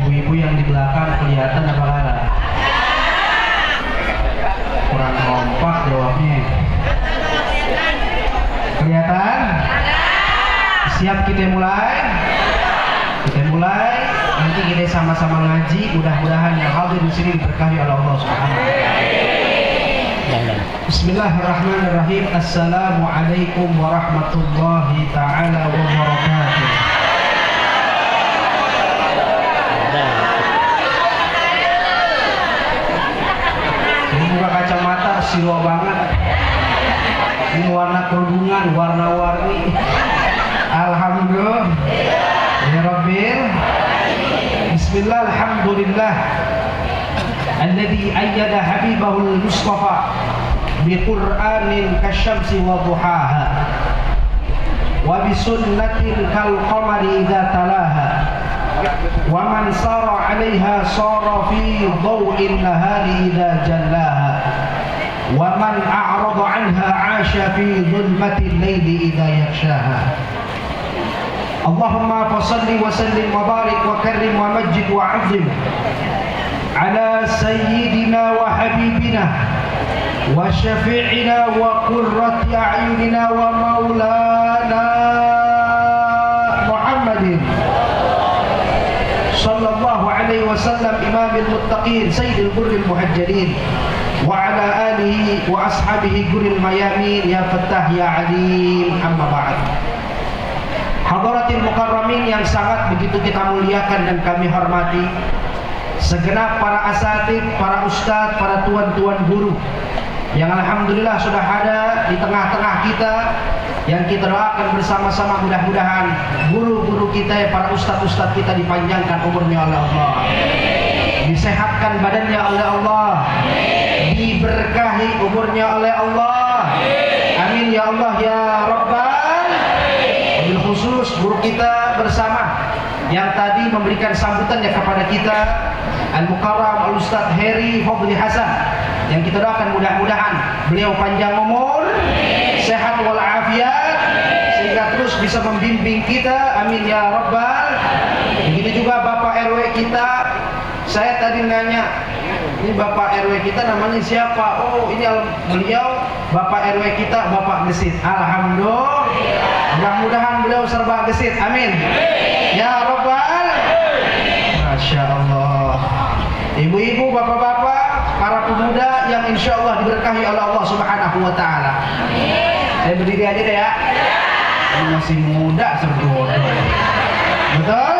Ibu-ibu yang di belakang kelihatan apa kagak? Kurang kompak jawabnya. Kelihatan? Siap kita mulai? Kita mulai. Nanti kita sama-sama ngaji. Mudah-mudahan yang hadir di sini diberkahi oleh Allah Subhanahu wa taala. Bismillahirrahmanirrahim. Assalamualaikum warahmatullahi taala wabarakatuh. Ini buka kacamata siwa banget. Ini warna kerudungan, warna-warni. Alhamdulillah. Ya Rabbil. Bismillah, alhamdulillah. Alladhi ayyada habibahul Mustafa biqur'anin kasyamsi wa duhaha wa bisunnatin kal qamari idza talaha wa man sara 'alaiha sara fi dhaw'in nahari idza jallaha wa man a'rada 'anha 'asha fi dhulmatil layli idza yaghshaha. Allahumma fasalli wa sallim wa barik wa karrim wa majjid wa 'azzim ala sayyidina wa habibina wa syafi'ina wa qurrati a'yunina wa maulana Muhammadin sallallahu alaihi wasallam imamil muttaqin sayyidil qurril muhajjalin wa ala alihi wa ashabihi qurril mayamin ya fattah ya alim. Amma ba'd. Hadaratil mukarramin yang sangat begitu kita muliakan dan kami hormati, segenap para asatid, para ustadz, para tuan-tuan guru yang alhamdulillah sudah ada di tengah-tengah kita, yang kita doakan bersama-sama mudah-mudahan guru-guru kita, para ustadz-ustadz kita dipanjangkan umurnya oleh Allah, disehatkan badannya oleh Allah, diberkahi umurnya oleh Allah. Amin ya Allah ya Rabbal. Wabil khusus guru kita bersama yang tadi memberikan sambutannya kepada kita, Al-Mukarram Al-Ustadz Heri Fadli Hasan, yang kita doakan mudah-mudahan beliau panjang umur, sehat walafiat, sehingga terus bisa membimbing kita. Amin ya Rabbal. Begitu juga Bapak RW kita. Saya tadi nanya, ini Bapak RW kita namanya siapa? Oh, ini beliau Bapak RW kita, Bapak Gesit. Alhamdulillah. Mudah-mudahan beliau serba gesit. Amin ya Rabbal. Masya Allah. Ibu-ibu, bapak-bapak, para pemuda yang insya Allah diberkahi oleh Allah Subhanahu wa taala. Saya berdiri aja deh ya. Ini masih muda sebetulnya. Betul?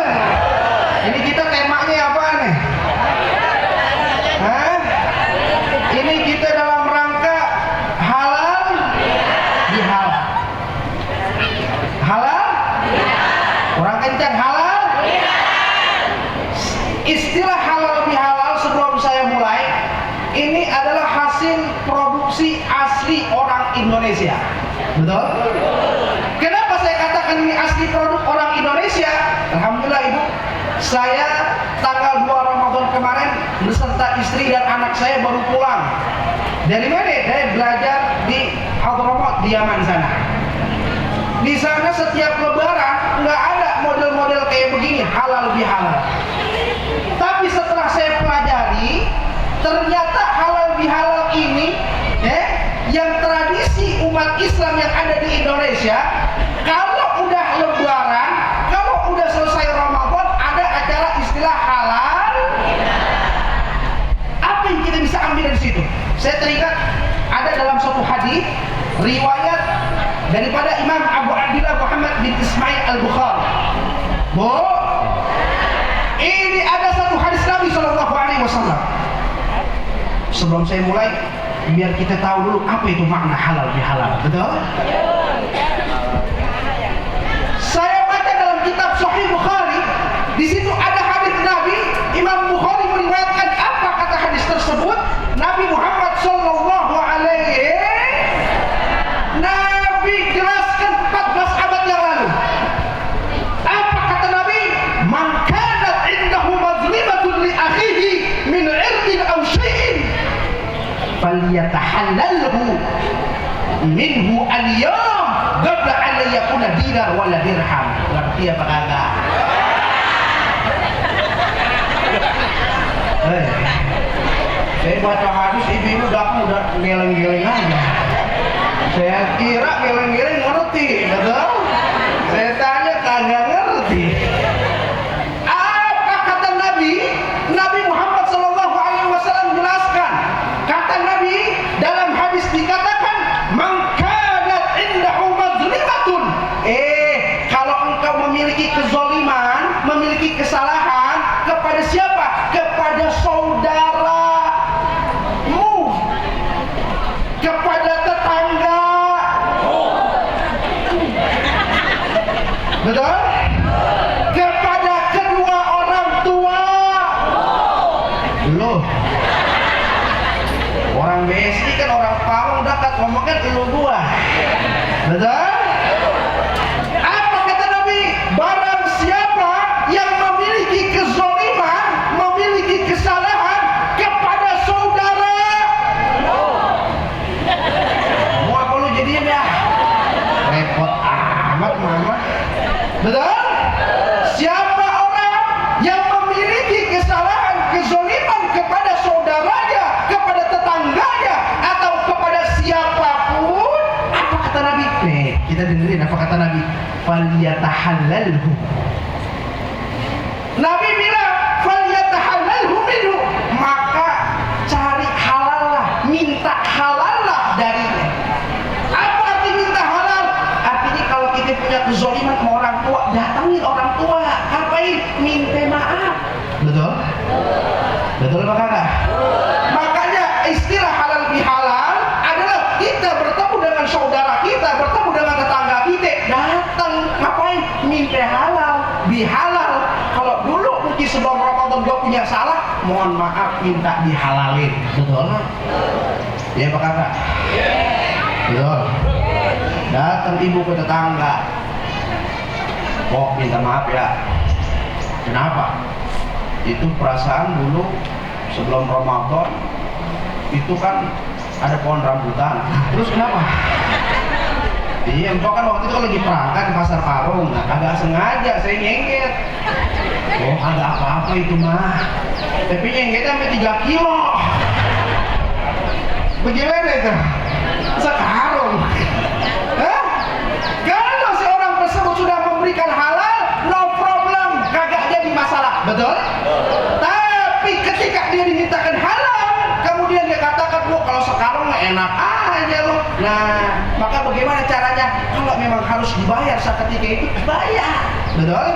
Ini kita temanya apa nih? Hah? Ini kita dalam rangka halal bihalal. Halal? Orang kencang halal? Istilah halal bihalal sebelum saya mulai, ini adalah hasil produksi asli orang Indonesia. Betul? Kenapa saya katakan ini asli produk orang Indonesia? Alhamdulillah Ibu, saya tanggal 2 Ramadan kemarin beserta istri dan anak saya baru pulang. Dari mana? Saya belajar di Hadramaut di Yaman sana. Di sana setiap lebaran nggak ada model-model kayak begini halal bihalal. Tapi setelah saya pelajari, ternyata halal bihalal ini yang tradisi umat Islam yang ada di Indonesia, kalau udah lebaran, kalau udah selesai Ramadan, ada acara istilah halal. Apa yang kita bisa ambil dari situ? Saya teringat ada dalam suatu hadis riwayat daripada Imam Abu Abdillah Muhammad bin Ismail Al-Bukhari. Ini ada satu hadis Nabi SAW. Sebelum saya mulai, biar kita tahu dulu apa itu makna halal bihalal. Betul? Saya baca dalam kitab Sahih Bukhari, di situ ada hadis Nabi. Imam Bukhari meriwayatkan apa kata hadis tersebut? Nabi Muhammad sallallahu alaihi Nabi jelaskan 14 abad yang lalu. Apa kata Nabi? Man kanat indahu mazlimatun li akhihi min 'irdin aw syai'in falyatahallalhu minhu al-yawm qabla an yakuna dinar wala dirham. Ngerti apa kagak? Saya baca hadis ibu-ibu udah geleng-geleng aja. Saya kira geleng-geleng ngerti, betul? Saya tanya kagak ngerti. Apa kata Nabi? Nabi Muhammad SAW jelaskan. Kata Nabi dalam hadis dikatakan, "Man kanat indahu mazlimatun." Kalau engkau memiliki kezaliman, memiliki kesalahan kepada siapa? Kepada saudaramu, kepada tetangga. Betul? Kepada kedua orang tua. Loh, orang BSI kan orang Pawang dekat ngomongnya lu gua. Betul? Apa kata Nabi? Barang siapa yang memiliki kezaliman, memiliki kesalahan kepada saudara. Mau apa lu jadiin ya? Repot amat mama. Betul? Siapa orang yang memiliki kesalahan, kezaliman kepada saudaranya, kepada tetangganya, atau kepada siapapun, apa kata Nabi? Kita dengerin apa kata Nabi. Falyatahallalhu. Nabi bilang falyatahallalhu minhu, maka cari halal lah, minta halal lah darinya. Apa arti minta halal? Artinya kalau kita punya kezaliman sama orang tua, datangin orang tua, ngapain? Minta maaf. Betul? Betul apa kagak? Makanya istilah halal bihalal adalah kita bertemu dengan saudara kita, bertemu dengan tetangga kita, datang ngapain? Minta halal, bihalal. Kalau dulu mungkin sebelum Ramadan gua punya salah, mohon maaf minta dihalalin. Betul? Ya apa kagak? Betul. Datang ibu ke tetangga, kok minta maaf ya. Kenapa? Itu perasaan dulu sebelum Ramadan itu kan ada pohon rambutan. Terus kenapa? Iya, empok kan waktu itu lagi perangkat di pasar Parung. Nah, kagak sengaja saya nyengket. Oh, ada apa-apa itu mah. Tapi nyengketnya sampai 3 kilo. Bagaimana itu? Sekarung. Hah? Kalau seorang tersebut sudah memberikan halal, no problem, kagak jadi masalah. Betul? Tapi ketika dia dimintakan halal, kemudian dia katakan, "Wah, kalau sekarang enak aja loh." Nah, maka bagaimana caranya? Kalau memang harus dibayar saat ketika itu, bayar. Betul?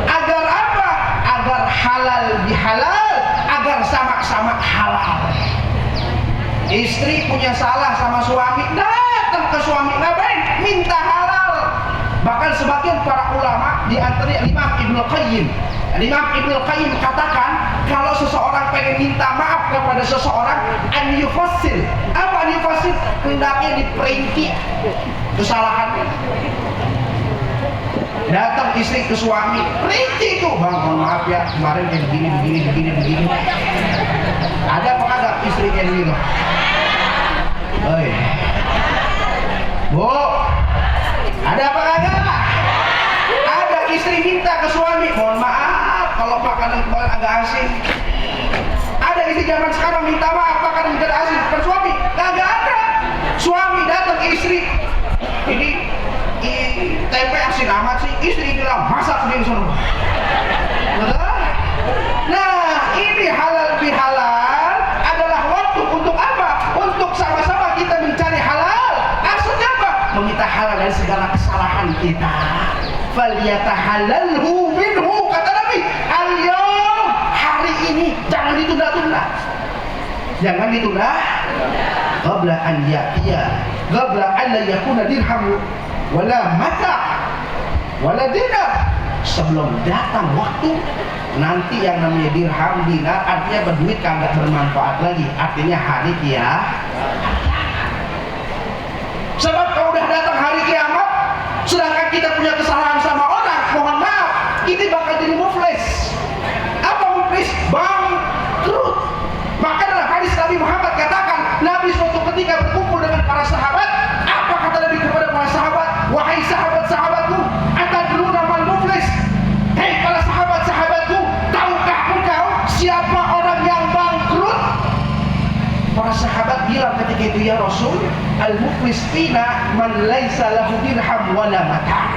Agar apa? Agar halal bihalal, agar sama-sama halal. Istri punya salah sama suami, datang ke suami, ngapain? Minta halal. Bahkan sebagian para ulama, di antaranya Imam Ibnu Qayyim, Imam Ibnu Qayyim katakan, kalau seseorang pengen minta maaf kepada seseorang, an yufassil. Apa an yufassil? Hendaknya diperinci kesalahannya. Datang istri ke suami, perinci itu, "Bang, mohon maaf ya, kemarin kayak begini. Ada apa kagak istri kayak gitu? Oi, Bu, ada apa kagak? Ada istri minta ke suami, "Mohon maaf kalau makanan kemarin agak asin." Ada istri zaman sekarang minta maaf makanan agak asin ke suami, kagak ada. Suami datang ke istri, "Ini tempe asin amat sih." Istri bilang, "Masak sendiri sono." Betul? Nah, ini halal bihalal adalah waktu untuk apa? Untuk sama-sama kita mencari halal. Maksudnya apa? Meminta halal dari segala kesalahan kita. Falyatahallalhu minhu, kata Nabi. Al-yawm, hari ini jangan ditunda-tunda. Jangan ditunda. Qabla an ya'tiya, qabla an la yakuna dirham wala mata wala dinar. Sebelum datang waktu, nanti yang namanya dirham, dinar, artinya berduit kagak bermanfaat lagi. Artinya hari kiamat. Sebab kalau udah datang hari kiamat, sedangkan kita punya kesalahan sama orang, mohon maaf, kita bakal jadi muflis. Apa muflis? Bangkrut. Maka dalam hadis Nabi Muhammad katakan, Nabi suatu ketika berkumpul dengan para sahabat. Apa kata Nabi kepada para sahabat? "Wahai sahabat-sahabatku, atadruna mal muflis?" Hei para sahabat-sahabatku, tahukah engkau siapa orang yang bangkrut? ketika itu, ya Rasul, al-muflis fina man laisa lahu dirham wala mata.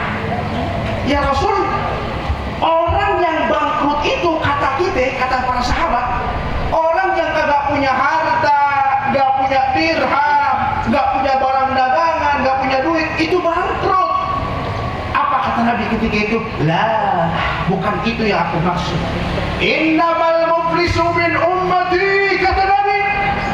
Ya Rasul, orang yang bangkrut itu kata para sahabat, orang yang kagak punya harta, gak punya dirham, gak punya barang dagangan, gak punya duit, itu bangkrut. Apa kata Nabi ketika itu? Lah, bukan itu yang aku maksud. Innamal muflisu min ummati, kata Nabi,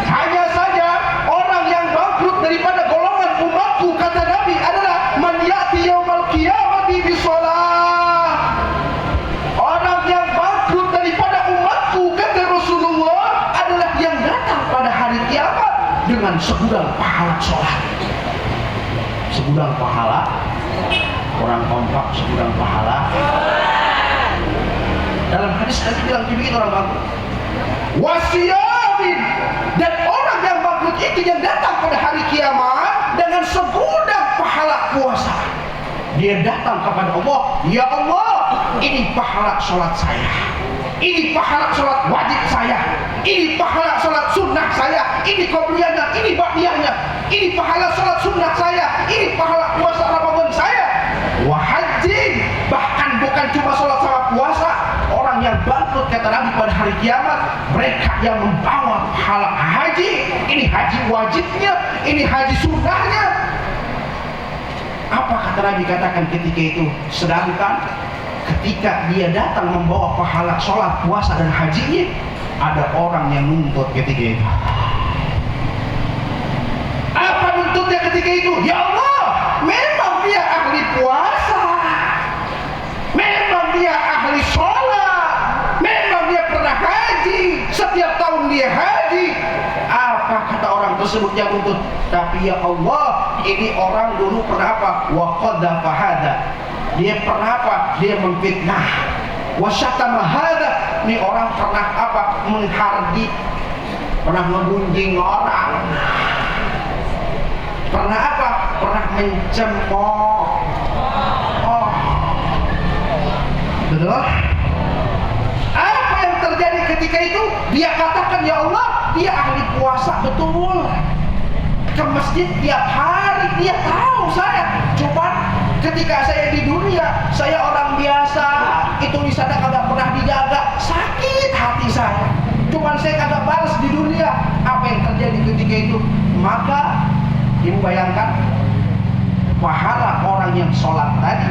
hanya saja orang yang bangkrut daripada golongan umatku, kata Nabi, adalah man ya'ti yaumal qiyamati bisalah. Orang yang bangkrut daripada umatku, kata Rasulullah, adalah yang datang pada hari kiamat dengan segudang pahala sholat. Segudang pahala, orang kompak, segudang pahala. Dalam hadis Nabi bilang begitu orang bangkrut. Wasiyamin, dan orang yang bangkrut itu yang datang pada hari kiamat dengan segudang pahala puasa. Dia datang kepada Allah, ya Allah, ini pahala sholat saya, ini pahala sholat wajib saya, ini pahala sholat sunnah saya, ini qobliyahnya, ini ba'diyahnya, ini pahala sholat sunnah saya, ini pahala puasa Ramadan saya. Wahajin, bahkan bukan cuma sholat sama puasa. Orang yang bangkrut, kata Nabi, pada hari kiamat, mereka yang membawa pahala haji. Ini haji wajibnya, ini haji sunnahnya. Apa kata Nabi katakan ketika itu? Sedangkan ketika dia datang membawa pahala sholat, puasa, dan hajinya, ada orang yang nuntut ketika itu. Apa nuntutnya ketika itu? Ya Allah, memang dia ahli puasa, memang dia ahli sholat, memang dia pernah haji, setiap tahun dia haji. Apa kata orang tersebut yang nuntut? Tapi ya Allah, ini orang dulu pernah apa? Wa qadhafa hada, dia pernah apa? Dia memfitnah. Wa syatama hada, ini orang pernah apa? Menghardik, pernah menggunjing orang, pernah apa? Pernah mencemooh. Oh, betul? Apa yang terjadi ketika itu? Dia katakan, ya Allah, dia ahli puasa, betul, ke masjid tiap hari, dia tahu saya. Cuma ketika saya di dunia, saya orang biasa, itu di sana kagak pernah dijaga, sakit hati saya. Cuman saya kagak balas di dunia. Apa yang terjadi ketika itu? Maka ibu bayangkan, pahala orang yang sholat tadi,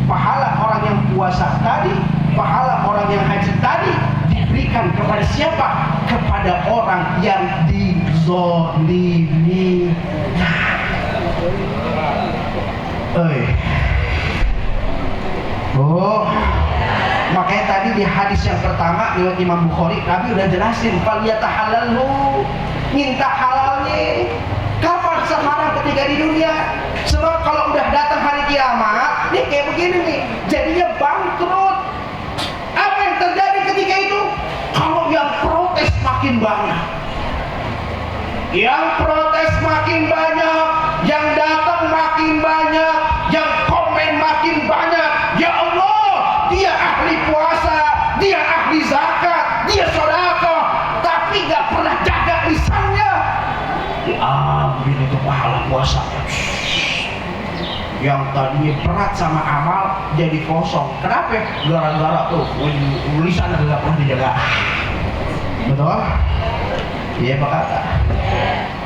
pahala orang yang puasa tadi, pahala orang yang haji tadi diberikan kepada siapa? Kepada orang yang dizolimi. Oh, makanya tadi di hadis yang pertama riwayat Imam Bukhari, Nabi udah jelasin, falyatahalalhu, minta halalnya. Kapan? Sekarang ketika di dunia. Sebab kalau udah datang hari kiamat, ini kayak begini nih, jadinya bangkrut. Apa yang terjadi ketika itu? Kalau yang protes makin banyak, yang protes makin banyak, yang datang makin banyak, yang komen makin banyak. Ya Allah, dia ahli puasa, dia ahli zakat, dia sedekah, tapi gak pernah jaga lisannya. Diambil itu pahala puasanya. Yang tadinya berat sama amal jadi kosong. Kenapa? Gara-gara tuh lisan gak pernah dijaga. Betul? Iya Pak Kata?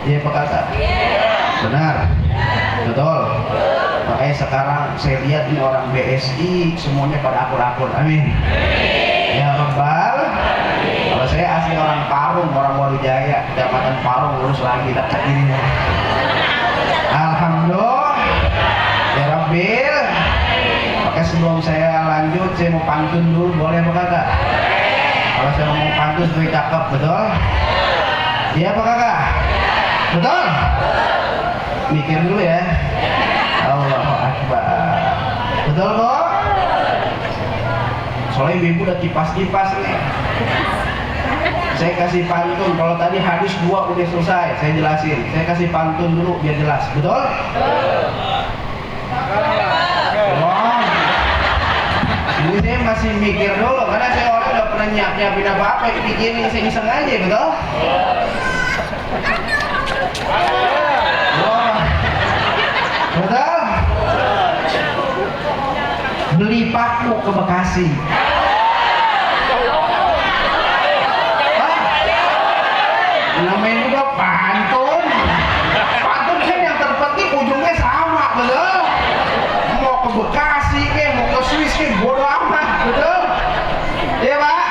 Iya Pak Kata? Benar? Betul? Makanya sekarang saya lihat nih orang BSI semuanya pada akur-akur. Amin. Ya Rabbal. Kalau saya asli orang Parung, orang Walijaya, Kecamatan Parung, lurus lagi dekat ini. Alhamdulillah. Ya Rabbil. Oke, sebelum saya lanjut, saya mau pantun dulu, boleh apa kagak? Kalau saya mau pantun lebih cakep, betul? Iya apa kagak? Betul? Mikir dulu ya. Allahu Akbar. Betul kok? Soalnya ibu udah kipas-kipas nih. Saya kasih pantun. Kalau tadi hadis 2 udah selesai, saya jelasin. Saya kasih pantun dulu biar jelas. Betul? Wah, ini saya masih mikir dulu karena saya orang udah pernah nyiapin apa-apa, bikin saya iseng aja, betul? Oh. Betul? Beli paku ke Bekasi. Namanya juga pantun. Pantun kan yang terpenting ujungnya sama, betul? Mau ke Bekasi ke, mau ke Swiss ke, bodo amat, betul? Iya Pak?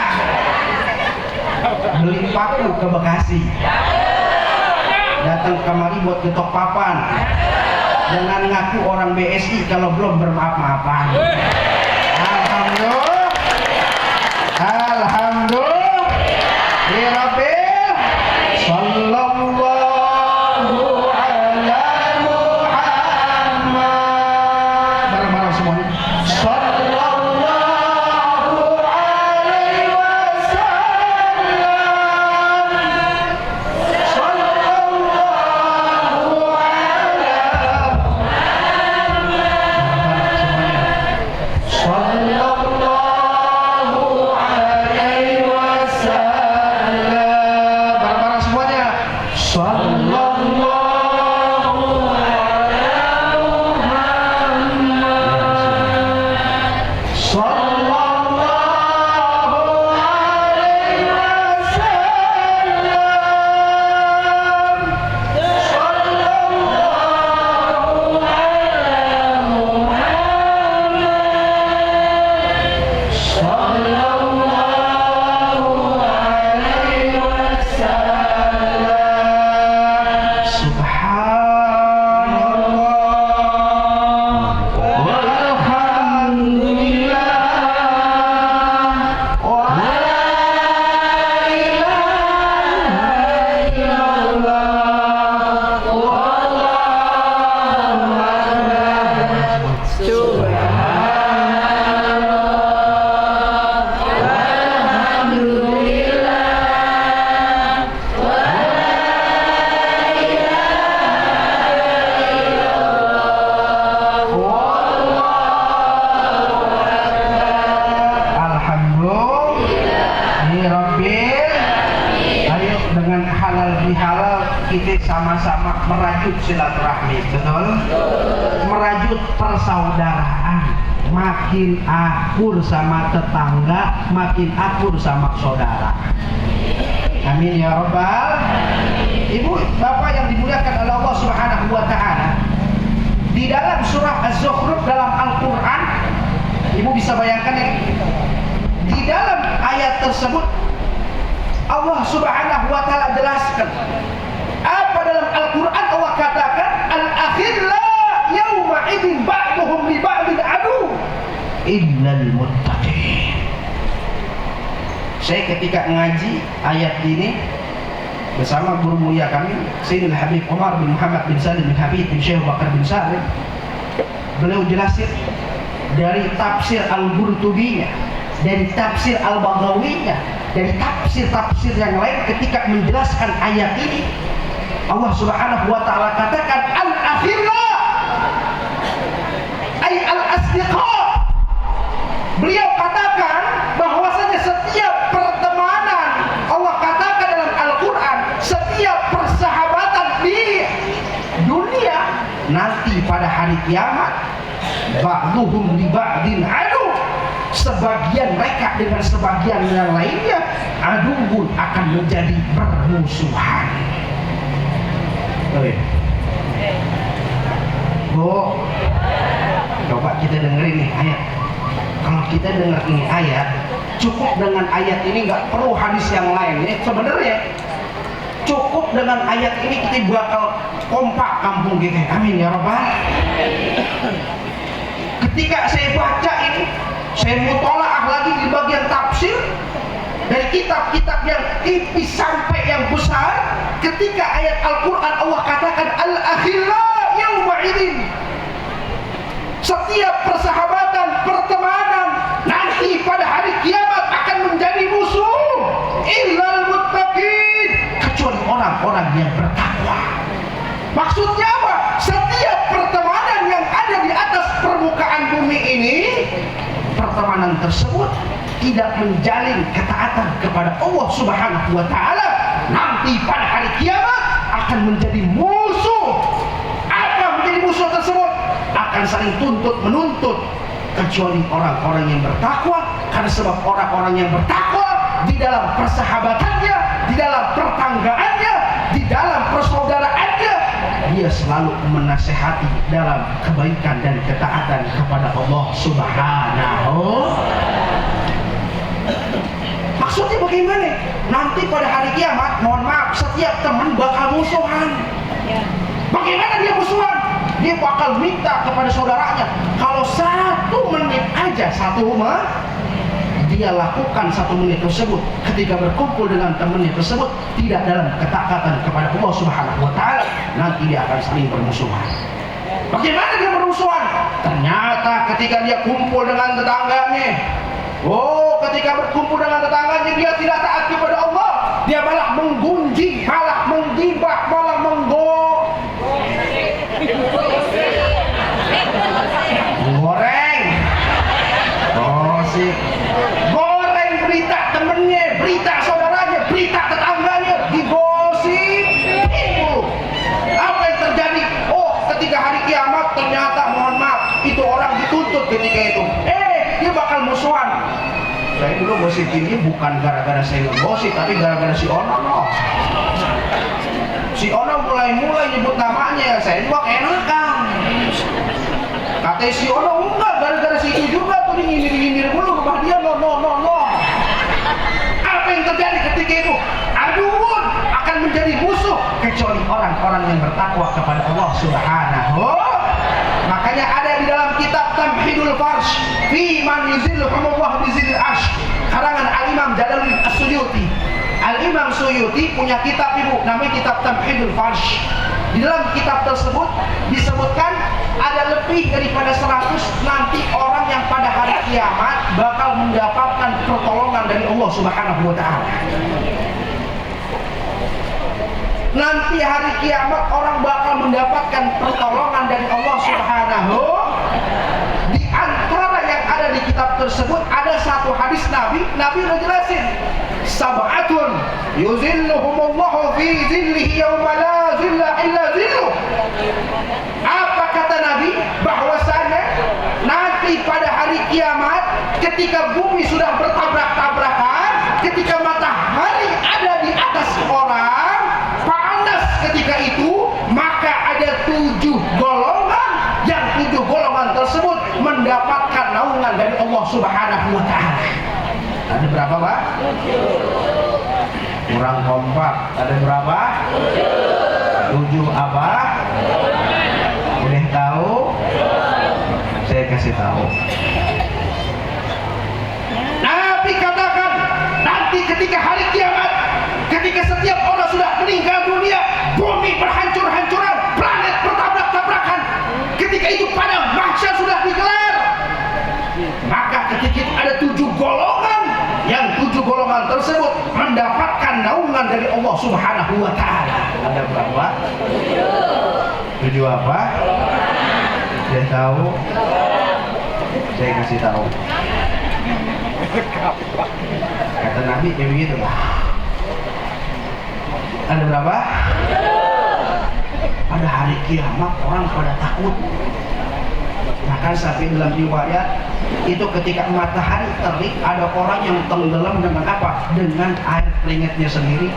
Beli paku ke Bekasi. Datang kemari buat ketok papan. Jangan ngaku orang BSI kalau belum bermaaf-maafan. Alhamdulillah. Alhamdulillah. Ya Rabbi. Sallallahu ala Muhammad. Bareng-bareng semuanya. Sallallahu alaihi wasallam. Sallallahu ala Sallallahu alaihi wasallam. Bareng-bareng semuanya. Sallallahu ala Muhammad. Sallallahu alaihi wasallam. Sallallahu ala Muhammad. Sallallahu alaihi wasallam. Subhanallah walhamdulillah wa la ilaha illallah wallahu akbar. Ayo dengan halal bihalal kita sama-sama merajut silaturahmi, betul? Merajut persaudaraan, makin akur sama tetangga, makin akur sama saudara. Amin ya Rabbal. Ibu, bapak yang dimuliakan oleh Allah Subhanahu wa taala. Di dalam surah Az-Zukhruf dalam Al-Qur'an, ibu bisa bayangkan ya, di dalam ayat tersebut Allah Subhanahu wa taala jelaskan apa dalam Al-Qur'an. Allah katakan al-akhillah yauma idzin ba'duhum li ba'din adu illal muttaqin. Saya ketika ngaji ayat ini bersama guru mulia kami Sayyidul Habib Umar bin Muhammad bin Salim bin Habib bin Syekh Bakar bin Salim, beliau jelasin dari tafsir Al-Qurtubinya, dari tafsir Al-Baghawinya, dari tafsir-tafsir yang lain. Ketika menjelaskan ayat ini, Allah Subhanahu wa taala katakan al-akhillah ay al-asdiqa. Beliau katakan bahwasanya setiap pertemanan, Allah katakan dalam Al-Qur'an, setiap persahabatan di dunia nanti pada hari kiamat ba'duhum li ba'din adu. Sebagian mereka dengan sebagian yang lainnya adubun akan menjadi bermusuhan. Bu, coba kita dengerin nih ayat. Kalau kita dengar ini ayat, cukup dengan ayat ini, nggak perlu hadis yang lain. Ini sebenarnya cukup dengan ayat ini kita bakal kompak kampung kita. Amin ya Rabbal. Ketika saya baca ini, saya mutolaah lagi di bagian tafsir dari kitab-kitab yang tipis sampai yang besar. Ketika ayat Al-Qur'an Allah katakan al-akhillah yauma idzin, setiap persahabatan, pertemanan nanti pada hari kiamat akan menjadi musuh illal muttaqin, kecuali orang-orang yang bertakwa. Maksudnya apa? Setiap pertemanan yang ada di atas permukaan bumi ini, pertemanan tersebut tidak menjalin ketaatan kepada Allah Subhanahu wa taala, nanti pada hari kiamat akan akan menjadi musuh. Apa menjadi musuh tersebut? Akan saling tuntut menuntut, kecuali orang-orang yang bertakwa. Karena sebab orang-orang yang bertakwa di dalam persahabatannya, di dalam pertanggaannya, di dalam persaudaraannya, dia selalu menasehati dalam kebaikan dan ketaatan kepada Allah Subhanahu. Maksudnya bagaimana? Nanti pada hari kiamat, mohon maaf, setiap teman bakal musuhan. Bagaimana dia musuhan? Dia bakal minta kepada saudaranya, kalau 1 menit aja, dia lakukan 1 menit tersebut ketika berkumpul dengan temannya tersebut tidak dalam ketaatan kepada Allah Subhanahu wa taala, nanti dia akan saling bermusuhan. Bagaimana dia bermusuhan? Ternyata ketika dia kumpul dengan tetangganya, ketika berkumpul dengan tetangganya dia tidak taat kepada Allah, dia malah menggunjing, malah menggibah, malah goreng, gosip, goreng berita temennya, berita saudaranya, berita tetangganya, digosip. Apa yang terjadi? Ketika hari kiamat ternyata, mohon maaf, itu orang dituntut ketika itu. Dia bakal musuhan. Saya dulu gosip ini bukan gara-gara saya ngegosip, tapi gara-gara si Ono. Si Ono mulai nyebut namanya, saya juga enakan. Kata si Ono, enggak, gara-gara si itu juga tuh nyindir mulu rumah dia, no. Apa yang terjadi ketika itu? Aduun akan menjadi musuh, kecuali orang-orang yang bertakwa kepada Allah Subhanahu. Makanya ada di dalam kitab Tamhidul Farsh fi man yuzilluhumullah bizillil arsh, karangan Al-Imam Jalaluddin As-Suyuti. Al-Imam Suyuti punya kitab ibu, namanya kitab Tamhidul Farsh. Di dalam kitab tersebut disebutkan ada lebih daripada 100 nanti orang yang pada hari kiamat bakal mendapatkan pertolongan dari Allah Subhanahu wa taala. Nanti hari kiamat orang bakal mendapatkan pertolongan dari Allah Subhanahu. Di antara yang ada di kitab tersebut ada satu hadis Nabi udah jelasin. Sab'atun yuzilluhumullahu fi zillihi yawma la zilla illa zilluh. Apa kata Nabi? Bahwasanya nanti pada hari kiamat ketika bumi sudah bertabrak-tabrakan, ketika matahari ada di atas orang, panas ketika itu, maka ada 7 golongan, yang 7 golongan tersebut mendapatkan naungan dari Allah Subhanahu wa taala. Ada berapa, Pak? Kurang kompak. Ada berapa? 7 apa? Udah tahu? Saya kasih tahu. Nabi katakan, nanti ketika hari kiamat, ketika setiap orang sudah meninggal dunia, bumi berhancur-hancuran, planet bertabrak-tabrakan, ketika itu padang mahsyar sudah digelar, maka ketika itu ada 7 golongan, yang 7 golongan tersebut mendapatkan naungan dari Allah Subhanahu wa taala. Ada berapa? 7 apa? Saya tahu. Saya kasih tahu. Kata Nabi ya begitu, Pak. Ada berapa? Pada hari kiamat orang pada takut. Bahkan sampai dalam riwayat itu ketika matahari terik, ada orang yang tenggelam dengan apa? Dengan air keringatnya sendiri.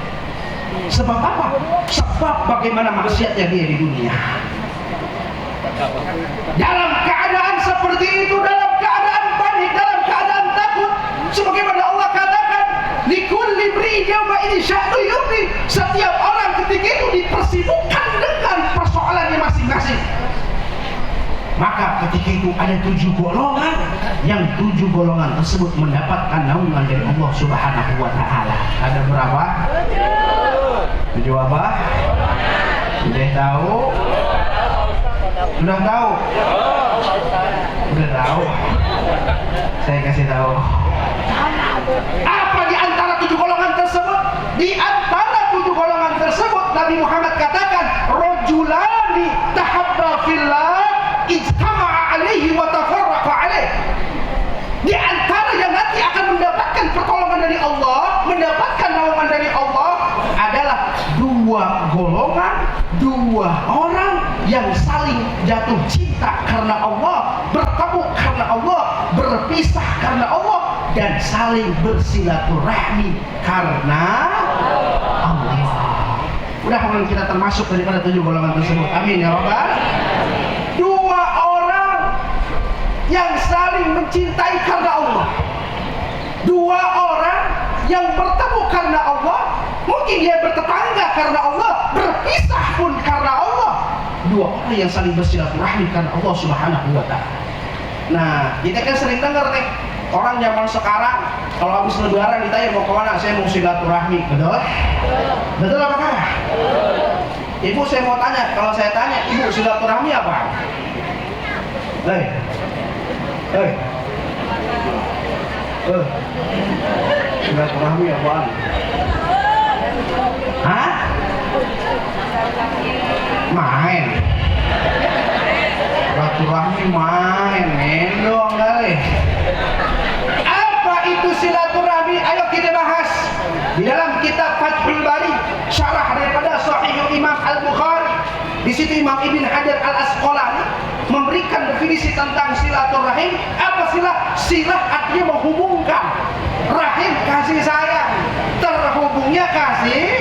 Sebab apa? Sebab bagaimana maksiatnya dia di dunia. Dalam keadaan seperti itu, dalam keadaan panik, dalam keadaan takut, sebagaimana Allah katakan, likulli imri'in yawma idzin sya'nu yughni. Setiap orang ketika itu dipersibukkan dengan persoalannya masing-masing. Maka ketika itu ada 7 golongan, yang 7 golongan tersebut mendapatkan naungan dari Allah Subhanahu wa taala. Ada berapa? 7 apa? Sudah tahu? Sudah tahu? Sudah tahu? Saya kasih tahu. Apa di antara 7 golongan tersebut? Di antara 7 golongan tersebut Nabi Muhammad katakan, rajulani tahabba fillah ijtama'a alaihi wa tafarraqa alaihi. Di antara yang nanti akan mendapatkan pertolongan dari Allah, mendapatkan naungan dari Allah adalah 2 golongan yang saling jatuh cinta karena Allah, bertemu karena Allah, berpisah karena Allah, dan saling bersilaturahmi karena Allah. Mudah-mudahan kita termasuk daripada 7 golongan tersebut. Amin ya Rabbal. Dua orang yang saling mencintai karena Allah, dua orang yang bertemu karena Allah, mungkin dia bertetangga karena Allah, berpisah pun karena Allah. Dua orang yang saling bersilaturahmi karena Allah Subhanahu wa ta'ala. Nah, kita kan sering dengar nih, orang zaman sekarang kalau habis lebaran ditanya mau kemana, saya mau silaturahmi, betul? Betul apa kah? Ibu, saya mau tanya, kalau saya tanya, ibu silaturahmi apa? Silaturahmi apaan? Hah? Main. Silaturahmi main, mendong kali. Apa itu silaturahmi? Ayo kita bahas di dalam kitab Fathul Bari, syarah daripada Sahih Imam Al-Bukhari. Di situ Imam Ibn Hajar Al-Asqalani memberikan definisi tentang silaturahim. Apa silah? Silah artinya menghubungkan, rahim kasih sayang, terhubungnya kasih,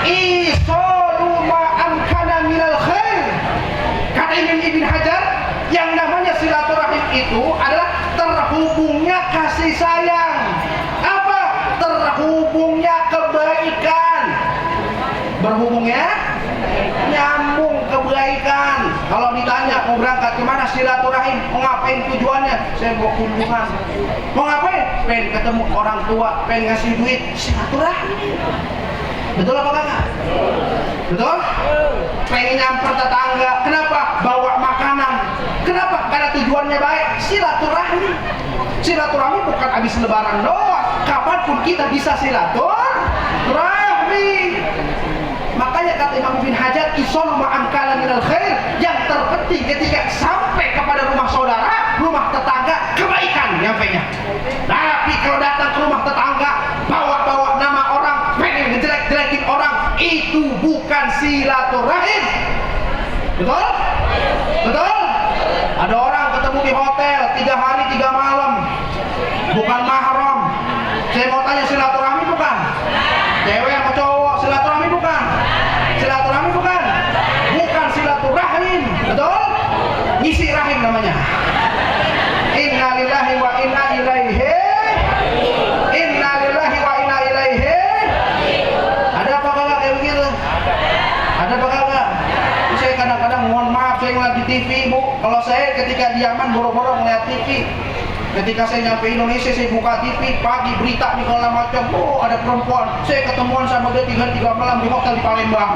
isalu ma'amkana minal khair. Kata Imam Ibn Hajar, yang namanya silaturahim itu adalah terhubungnya kasih sayang. Apa? Terhubungnya kebaikan. Berhubungnya nyambung kebaikan. Kalau ditanya mau berangkat kemana silaturahim, mau ngapain tujuannya? Saya mau kunjungan. Mau ngapain? Pengen ketemu orang tua, pengen ngasih duit, silaturahmi. Betul apa enggak? Betul? Pengen nyamper tetangga, kenapa? Bawa makanan. Kenapa? Karena tujuannya baik, silaturahmi. Silaturahmi bukan habis lebaran doang, kapanpun kita bisa silaturahmi. Makanya kata Imam Ibn Hajar, isol ma'amkala minal khair, yang terpenting ketika sampai kepada rumah saudara, rumah tetangga, kebaikan nyampainya. Tapi kalau datang ke rumah tetangga, bawa-bawa nama orang, pengen ngejelek-jelekin orang, itu bukan silaturahim. Betul? Betul? Ada orang ketemu di hotel 3 hari 3 malam, bukan mahram. Saya mau tanya, silaturahmi bukan? Cewek sama cowok, silaturahmi bukan? Silaturahmi bukan? Bukan silaturahim. Betul? Ngisi rahim namanya. Inna lillahi wa inna ilaihi. Inna lillahi wa inna ilaihi. Ada apa kagak kayak begitu? Ada apa kagak? Saya kadang-kadang mohon maaf, saya ngeliat di TV, Bu. Kalau saya ketika di Yaman boro-boro ngeliat TV, ketika saya nyampe Indonesia, saya buka TV, pagi berita nih segala macam, oh ada perempuan, saya ketemuan sama dia 3 malam di hotel di Palembang.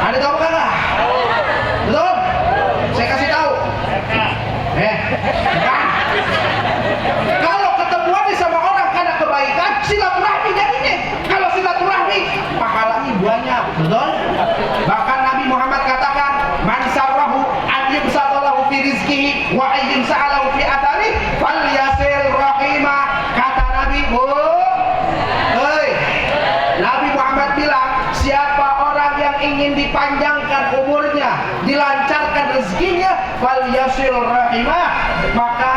Ada tahu kagak? Betul? Saya kasih tahu. Bukan. Kalau ketemuan sama orang karena kebaikan, silaturahmi jadinya. Kalau silaturahmi, pahalanya banyak. Betul? Bahkan Nabi Muhammad katakan, man sarrahu an yubsatalahu fi rizqihi wa ayyun sa'alahu fi athari falyasil rahimah. Kata Nabi, Nabi Muhammad bilang, siapa orang yang ingin dipanjangkan umurnya, dilancarkan rezekinya, falyasil rahimah, maka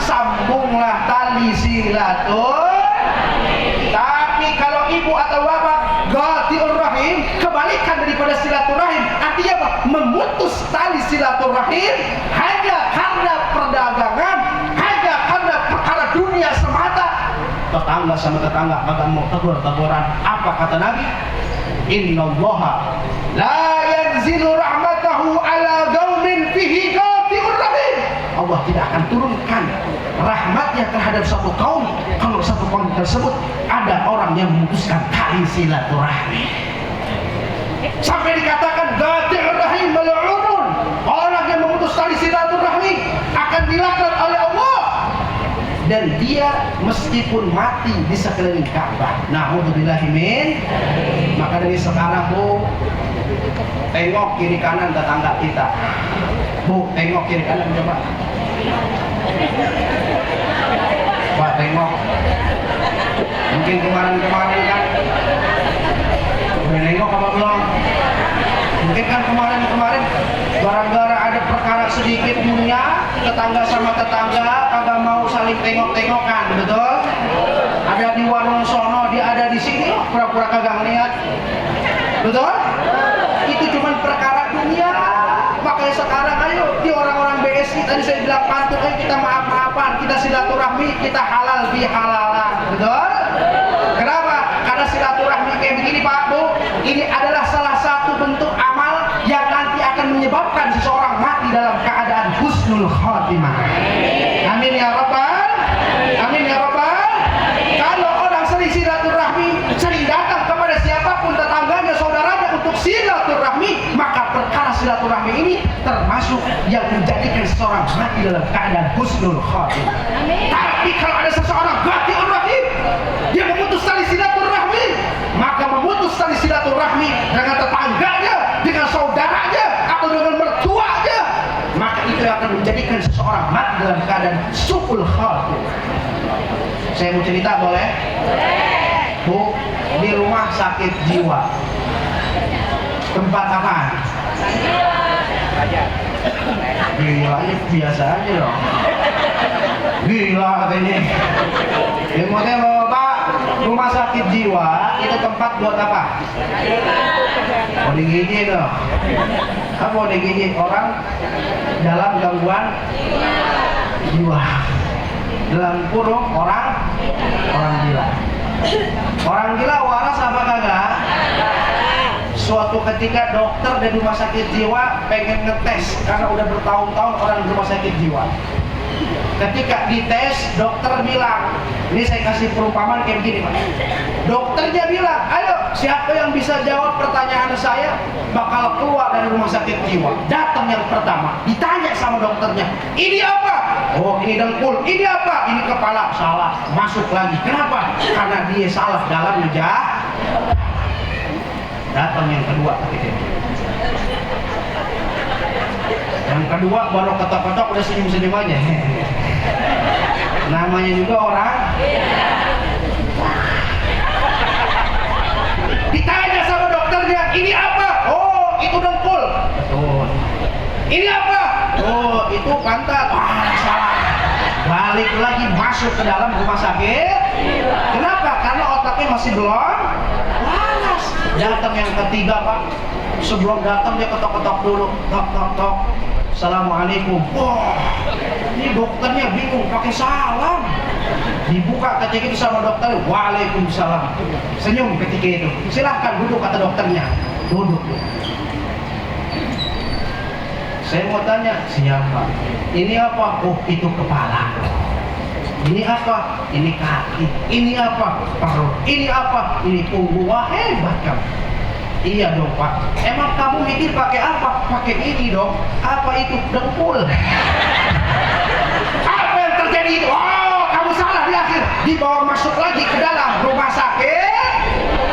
sambunglah tali silaturahmi. Tapi kalau ibu atau bapak qati'ur rahim, kebalikan daripada silaturahim, artinya apa? Memutus tali silaturahim hanya karena perdagangan, hanya karena perkara dunia semata. Tetangga sama tetangga kagak mau tegur-teguran. Apa kata Nabi? Innallaha la yanzilu rahmatahu ala qaumin fihi qati'ur rahim. Allah tidak akan turunkan rahmatnya terhadap satu kaum kalau satu kaum tersebut ada orang yang memutuskan tali silaturahmi. Sampai dikatakan qati'ur rahim mal'unun, orang yang memutus tali silaturahmi akan dilaknat oleh Allah, dan dia meskipun mati di sekeliling Ka'bah. Na'udzubillahi min. Maka dari sekarang, Bu, tengok kiri kanan tetangga kita. Bu, tengok kiri kanan coba. Pak, tengok. Mungkin kemarin kan udah nengok apa belum? Mungkin kan kemarin gara-gara ada perkara sedikit dunia, tetangga sama tetangga kagak mau saling tengok-tengokan, betul? Ada di warung sono, dia ada di sini, pura-pura kagak ngeliat, betul? Itu cuma perkara dunia. Makanya sekarang ayo di orang-orang BSI tadi saya bilang pantun, ayo kita maaf-maafan, kita silaturahmi, kita halal bihalalan, betul? Kenapa? Karena silaturahmi kayak begini Pak Bu, ini adalah salah satu bentuk amal yang nanti akan menyebabkan seseorang mati dalam keadaan husnul khotimah. Amin ya Rabbal, amin ya Rabbal. Kalau orang sering silaturahmi, sering datang kepada siapapun tetangganya, saudaranya untuk silaturahmi, maka perkara silaturahmi ini termasuk yang menjadikan seseorang mati dalam keadaan husnul khotimah. Tapi kalau ada seseorang ghafilur rahim, dia memutus tali silaturahmi, maka memutus tali silaturahmi dengan tetangganya, dengan saudaranya, atau dengan mertuanya, maka itu akan menjadikan seseorang mati dalam keadaan su'ul khotimah. Saya mau cerita boleh? Bu, di rumah sakit jiwa. Tempat apa? Gila, ini biasa aja dong. Gila katanya. Maksudnya Bapak, rumah sakit jiwa itu tempat buat apa? ODGJ dong. Apa ODGJ? Orang dalam gangguan jiwa. Dalam kurung orang gila. Orang gila waras apa kagak? Suatu ketika dokter dari rumah sakit jiwa pengen ngetes karena udah bertahun-tahun orang di rumah sakit jiwa. Ketika dites, dokter bilang, ini saya kasih perumpamaan kayak begini Pak. Dokternya bilang, ayo siapa yang bisa jawab pertanyaan saya bakal keluar dari rumah sakit jiwa. Datang yang pertama, ditanya sama dokternya, ini apa? Oh ini dengkul. Ini apa? Ini kepala. Salah. Masuk lagi. Kenapa? Karena dia salah dalam menjawab. Datang yang kedua ketika itu. Yang kedua baru ketok-ketok udah senyum-senyum aja. Namanya juga orang. Ditanya sama dokternya, ini apa? Oh, itu dengkul. Betul. Ini apa? Oh, itu pantat. Salah. Balik lagi masuk ke dalam rumah sakit. Kenapa? Karena otaknya masih belum waras. Datang yang ketiga Pak. Sebelum datang dia ketok-ketok dulu. Tok. Assalamualaikum. Wah, ini dokternya bingung pakai salam. Dibuka ketika itu sama dokter, waalaikumsalam. Senyum ketika itu. Silahkan duduk kata dokternya. Duduk. Saya mau tanya, siapa? Ini apa? Oh, itu kepala. Ini apa? Ini kaki. Ini apa? Perut. Ini apa? Ini punggung. Wah, hebat kamu. Iya dong Pak. Emang kamu mikir pakai apa? Pakai ini dong. Apa itu? Dengkul. Apa yang terjadi itu? Oh, kamu salah di akhir. Dibawa masuk lagi ke dalam rumah sakit.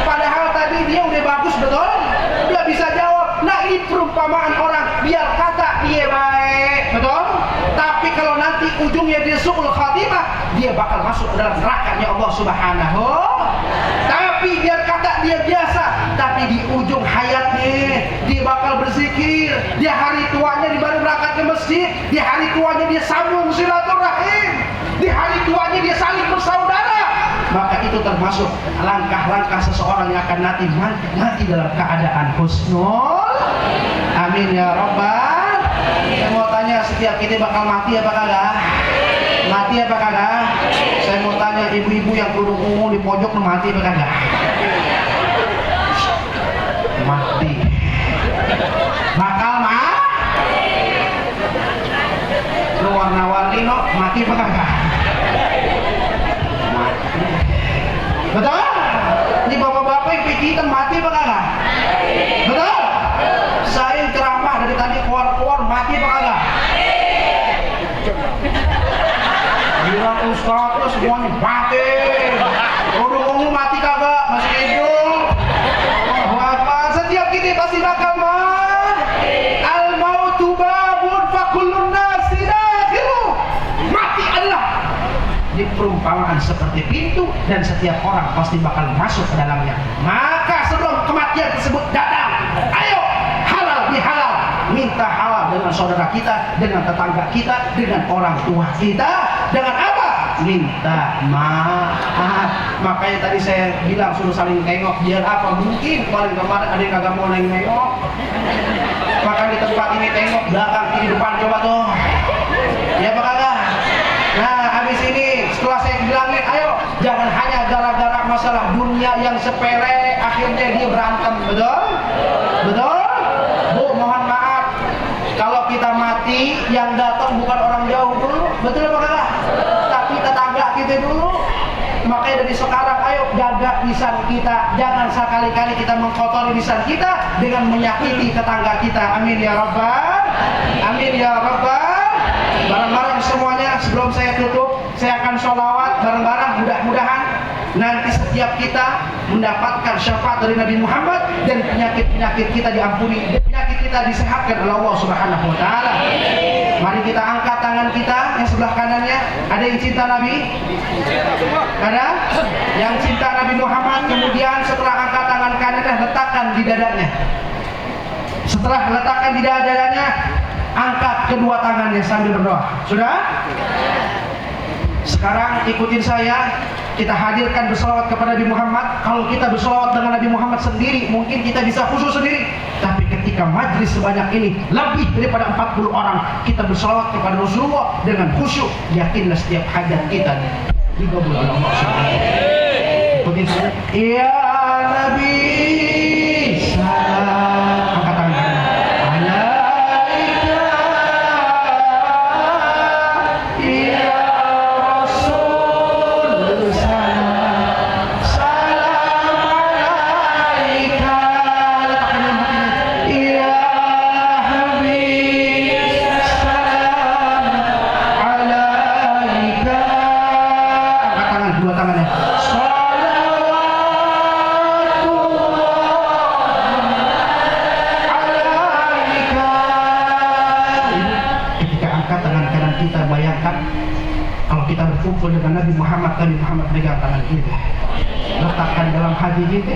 Padahal tadi dia udah bagus betul. Dia bisa jawab. Nah ini perumpamaan orang. Biar kata dia baik, betul. Tapi kalau nanti ujungnya dia su'ul khatimah, dia bakal masuk ke dalam nerakanya Allah Subhanahu. Tapi biar kata dia biasa, tapi di ujung hayatnya dia bakal berzikir. Di hari tuanya dia baru berangkat ke masjid. Di hari tuanya dia sambung silaturahim. Di hari tuanya dia saling bersaudara. Maka itu termasuk langkah-langkah seseorang yang akan mati dalam keadaan husnul. Amin ya Rabbal. Saya mau tanya, setiap kita bakal mati apa kagak? Mati apa kagak? Saya mau tanya, ibu-ibu yang kerudung ungu di pojok mati apa kagak? Mati. Bakal lu warna-warni no, mati apa kagak? Mati. Betul? Ini bapak-bapak yang pikiran mati apa kagak? Betul? Saya ceramah dari tadi keluar-keluar mati apa kagak? Bilang ustaz lu semuanya mati. Kerudung ungu mati kagak? Masih hidup. Setiap kita pasti bakal mati. Al-mautu babun fakullun nasi dakhilu. Mati adalah di perumpamaan seperti pintu dan setiap orang pasti bakal masuk ke dalamnya. Maka sebelum kematian tersebut datang, ayo halal minta halal dengan saudara kita, dengan tetangga kita, dengan orang tua kita. Dengan apa? Minta maaf. Makanya tadi saya bilang suruh saling tengok. Biar apa? Mungkin kemarin ada yang kagak mau nengok. Maka di tempat ini tengok belakang, kiri, depan, coba tuh. Ya apa kagak? Nah, habis ini setelah saya bilangin, ayo jangan hanya gara-gara masalah dunia yang sepele akhirnya dia berantem, betul? Betul? Bu, mohon maaf, kalau kita mati yang datang bukan orang jauh dulu, betul apa kagak? Tapi tetangga kita dulu. Makanya dari sekarang ayo jaga lisan kita, jangan sekali-kali kita mengkotori lisan kita dengan menyakiti tetangga kita. Amin ya rabbal, amin ya rabbal. Bareng-bareng semuanya sebelum saya tutup, saya akan sholawat bareng-bareng, mudah-mudahan nanti setiap kita mendapatkan syafaat dari Nabi Muhammad dan penyakit-penyakit kita diampuni, penyakit kita disehatkan oleh Allah Subhanahu wa taala. Mari kita angkat tangan kita yang sebelah kanannya. Ada yang cinta Nabi? Ada? Yang cinta Nabi Muhammad, kemudian setelah angkat tangan kanannya letakkan di dadanya. Setelah letakkan di dadanya, angkat kedua tangannya sambil berdoa. Sudah? Sekarang ikutin saya, kita hadirkan berselawat kepada Nabi Muhammad. Kalau kita berselawat dengan Nabi Muhammad sendiri, mungkin kita bisa khusyuk sendiri. Tapi ketika majlis sebanyak ini, lebih daripada 40 orang, kita berselawat kepada Rasulullah dengan khusyuk, yakinlah setiap hajat kita dikabul oleh Allah Subhanahu wa taala. Ikutin saya. Ya Nabi, salam. Angkat tangan kanan. Kalau kita berkumpul dengan Nabi Muhammad pegang tangan kita, letakkan dalam hati kita,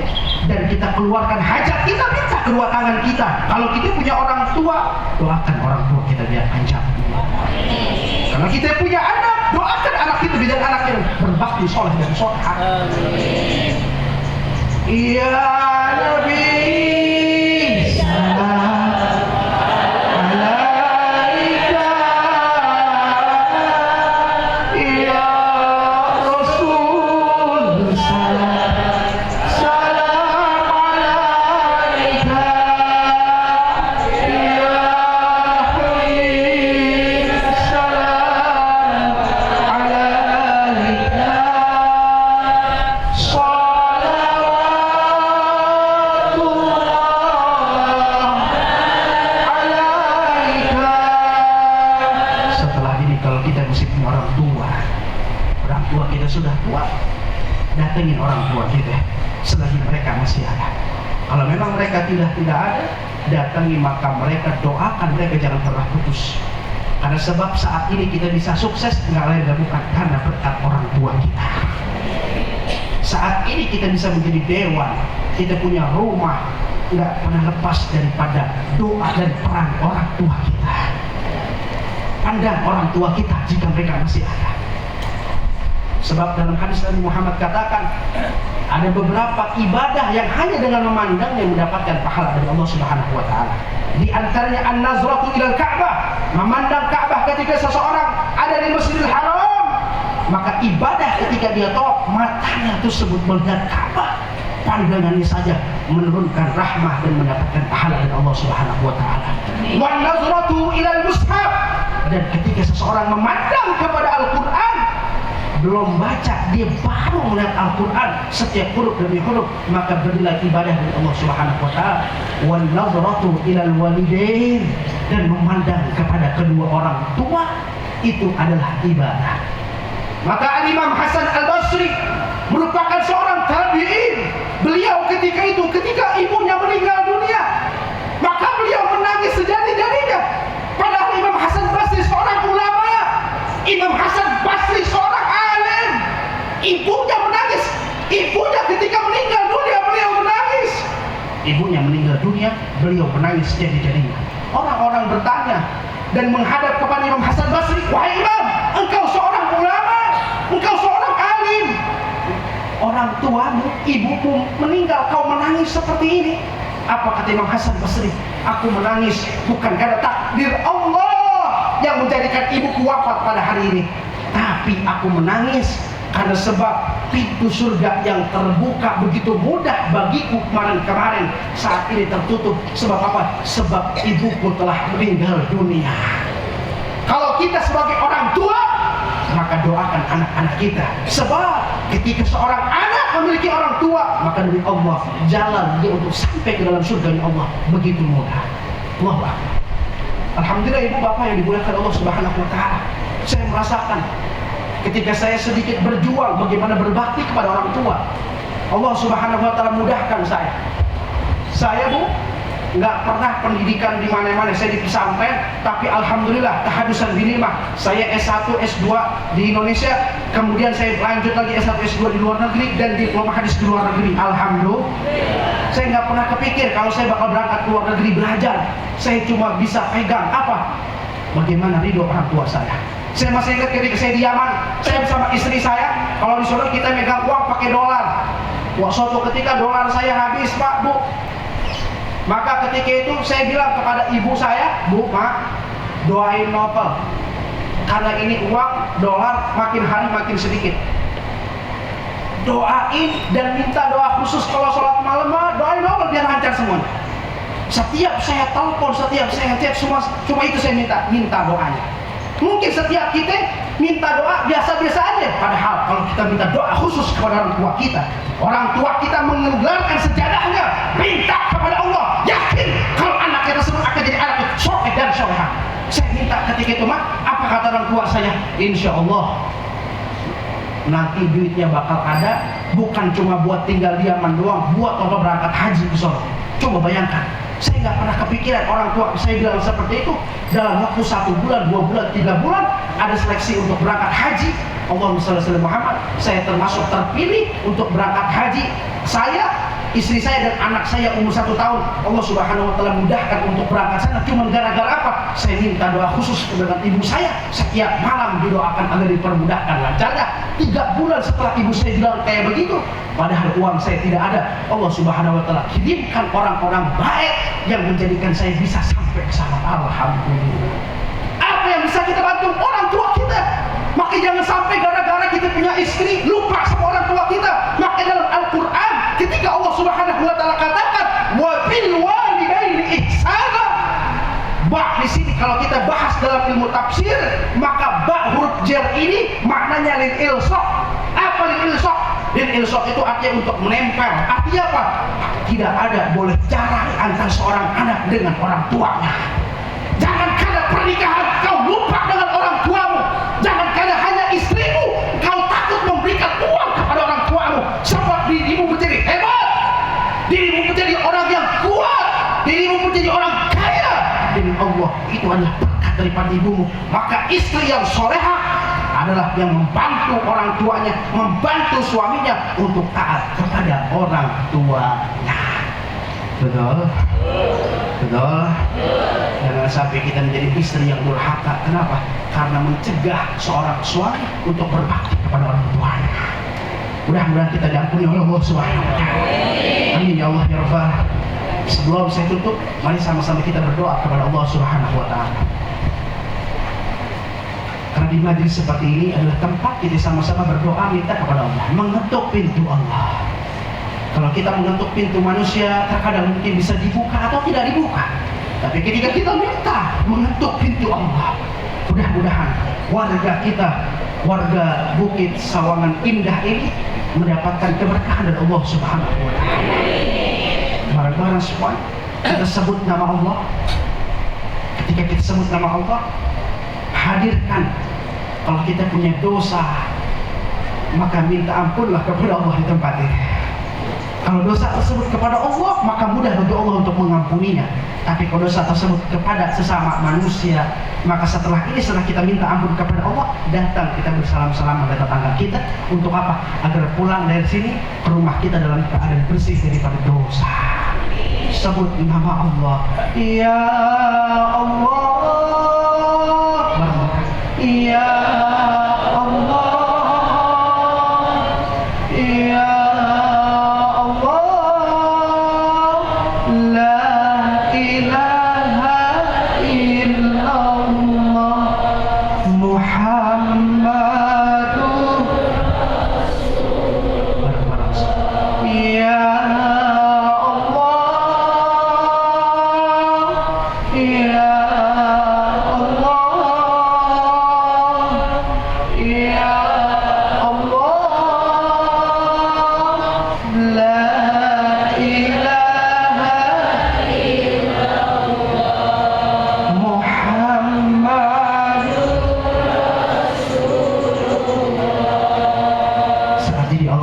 dan kita keluarkan hajat kita, minta kedua tangan kita. Kalau kita punya orang tua, doakan orang tua kita biar panjang. Kalau kita punya anak, doakan anak kita biar anak yang berbakti, soleh dan solehah. Ya Nabi, datengin orang tua kita selagi mereka masih ada. Kalau memang mereka tidak ada, datangi makam mereka, doakan mereka, jangan pernah putus. Karena sebab saat ini kita bisa sukses nggak lain dan bukan karena berkat orang tua kita. Saat ini kita bisa menjadi dewan, kita punya rumah, nggak pernah lepas daripada doa dan peran orang tua kita. Pandang orang tua kita jika mereka masih ada. Sebab dalam hadis Nabi Muhammad katakan, ada beberapa ibadah yang hanya dengan memandangnya mendapatkan pahala dari Allah Subhanahu wa taala. Di antaranya an-nazratu ilal Ka'bah, memandang Ka'bah ketika seseorang ada di Masjidil Haram, maka ibadah ketika dia tawaf, matanya tersebut melihat Ka'bah, pandangannya saja menurunkan rahmah dan mendapatkan pahala dari Allah Subhanahu wa taala. Wan nazratu ilal mushaf, dan ketika seseorang memandang kepada Al-Qur'an, belum baca, dia baru melihat Al-Quran setiap huruf demi huruf, maka berilah ibadah dari Allah Subhanahu wa taala. Wan nazratu ilal walidain, dan memandang kepada kedua orang tua, itu adalah ibadah. Maka Imam Hasan Al-Basri merupakan seorang tabi'in. Beliau ketika ibunya meninggal dunia, maka beliau menangis sejadi-jadinya. Padahal Imam Hasan Basri seorang ulama, Imam Hasan Basri seorang alim. Ibunya menangis. Ibunya ketika meninggal dunia, beliau menangis. Ibunya meninggal dunia, beliau menangis jadi-jadinya. Orang-orang bertanya dan menghadap kepada Imam Hasan Basri, wahai Imam, engkau seorang ulama, engkau seorang alim, orang tuamu, ibumu meninggal, kau menangis seperti ini. Apa kata Imam Hasan Basri? Aku menangis bukan karena takdir Allah yang menjadikan ibuku wafat pada hari ini, tapi aku menangis karena sebab pintu surga yang terbuka begitu mudah bagiku kemarin saat ini tertutup. Sebab apa? Sebab ibuku telah meninggal dunia. Kalau kita sebagai orang tua, maka doakan anak-anak kita. Sebab ketika seorang anak memiliki orang tua, maka dari Allah jalan dia untuk sampai ke dalam surga Allah begitu mudah. Allahu Akbar. Alhamdulillah ibu bapak yang dimuliakan Allah Subhanahu wa taala. Saya merasakan ketika saya sedikit berjuang bagaimana berbakti kepada orang tua, Allah Subhanahu wa taala mudahkan saya. Saya Bu nggak pernah pendidikan di mana-mana, saya di pesantren, tapi alhamdulillah tahadusan binimah. Saya S1, S2 di Indonesia, kemudian saya lanjut lagi S1, S2 di luar negeri dan diploma hadis di luar negeri. Alhamdulillah. Saya nggak pernah kepikir kalau saya bakal berangkat ke luar negeri belajar. Saya cuma bisa pegang apa? Bagaimana ridho orang tua saya. Saya masih ingat ketika saya di Yaman, saya bersama istri saya, kalau di sana kita megang uang pakai dolar. Wah, suatu ketika dolar saya habis, Pak, Bu. Maka ketika itu saya bilang kepada ibu saya, Bu, Mak, doain Novel. Karena ini uang dolar makin hari makin sedikit. Doain dan minta doa khusus kalau sholat malam, doain Novel biar lancar semuanya. Setiap saya telepon, setiap saya chat, cuma itu saya minta doanya. Mungkin setiap kita minta doa biasa-biasa aja. Padahal kalau kita minta doa khusus kepada orang tua kita menggelarkan sejadahnya, minta kepada Allah, yakin kalau anak kita tersebut akan jadi anak soleh dan solehah. Saya minta ketika itu, Mak, apa kata orang tua saya? Insya Allah nanti duitnya bakal ada, bukan cuma buat tinggal di Yaman doang, buat Allah berangkat haji ke sana. Coba bayangkan. Saya nggak pernah kepikiran orang tua saya bilang seperti itu. Dalam waktu 1 bulan, 2 bulan, 3 bulan ada seleksi untuk berangkat haji. Allahumma shalli ala Muhammad. Saya termasuk terpilih untuk berangkat haji. Saya, istri saya dan anak saya umur 1 tahun. Allah Subhanahu wa taala mudahkan untuk berangkat sana. Cuma gara-gara apa? Saya minta doa khusus dengan ibu saya. Setiap malam didoakan agar dipermudahkan lancarnya. 3 bulan setelah ibu saya bilang kayak begitu, padahal uang saya tidak ada, Allah Subhanahu wa taala kirimkan orang-orang baik yang menjadikan saya bisa sampai ke sana. Alhamdulillah. Apa yang bisa kita bantu? Orang tua kita. Maka jangan sampai gara-gara kita punya istri lupa sama orang tua kita. Maka dalam Al-Quran ketika Allah Subhanahu wa taala katakan wa bil walidaini ihsana, ba di sini kalau kita bahas dalam ilmu tafsir, maka ba huruf jar ini maknanya lil ilsaq. Apa lil ilsaq? Lil ilsaq itu artinya untuk menempel. Artinya apa? Tidak ada boleh jarak antara seorang anak dengan orang tuanya. Jangan karena pernikahan kau lupa dengan orang tuamu. Jangan karena hanya istrimu kau takut memberikan uang kepada orang tuamu. Sebab dirimu menjadi hebat, dirimu menjadi orang yang kuat, dirimu menjadi orang kaya. Demi Allah itu adalah berkat daripada ibumu. Maka istri yang solehah adalah yang membantu orang tuanya, membantu suaminya untuk taat kepada orang tuanya. Betul? Betul? Jangan sampai kita menjadi istri yang durhaka. Kenapa? Karena mencegah seorang suami untuk berbakti kepada orang tuanya. Mudah-mudahan kita diampuni oleh Allah Subhanahu wa taala. Amin ya Allah ya Rabbal. Sebelum saya tutup, mari sama-sama kita berdoa kepada Allah Subhanahu wa taala. Karena di majlis seperti ini adalah tempat kita sama-sama berdoa minta kepada Allah, mengetuk pintu Allah. Kalau kita mengetuk pintu manusia, terkadang mungkin bisa dibuka atau tidak dibuka. Tapi ketika kita minta mengetuk pintu Allah, mudah-mudahan warga kita, warga Bukit Sawangan Indah ini mendapatkan keberkahan dari Allah Subhanahu wa taala. Barang-barang semua kita sebut nama Allah. Ketika kita sebut nama Allah, hadirkan kalau kita punya dosa, maka minta ampunlah kepada Allah di tempat ini. Kalau dosa tersebut kepada Allah, maka mudah bagi Allah untuk mengampuninya. Tapi kalau dosa tersebut kepada sesama manusia, maka setelah kita minta ampun kepada Allah, datang kita bersalam-salam pada tetangga kita. Untuk apa? Agar pulang dari sini ke rumah kita dalam keadaan bersih daripada dosa. sebut nama Allah. Ya Allah, ya Allah, ya Allah, la ilaha illallah, Muhammadur Rasulullah. Ya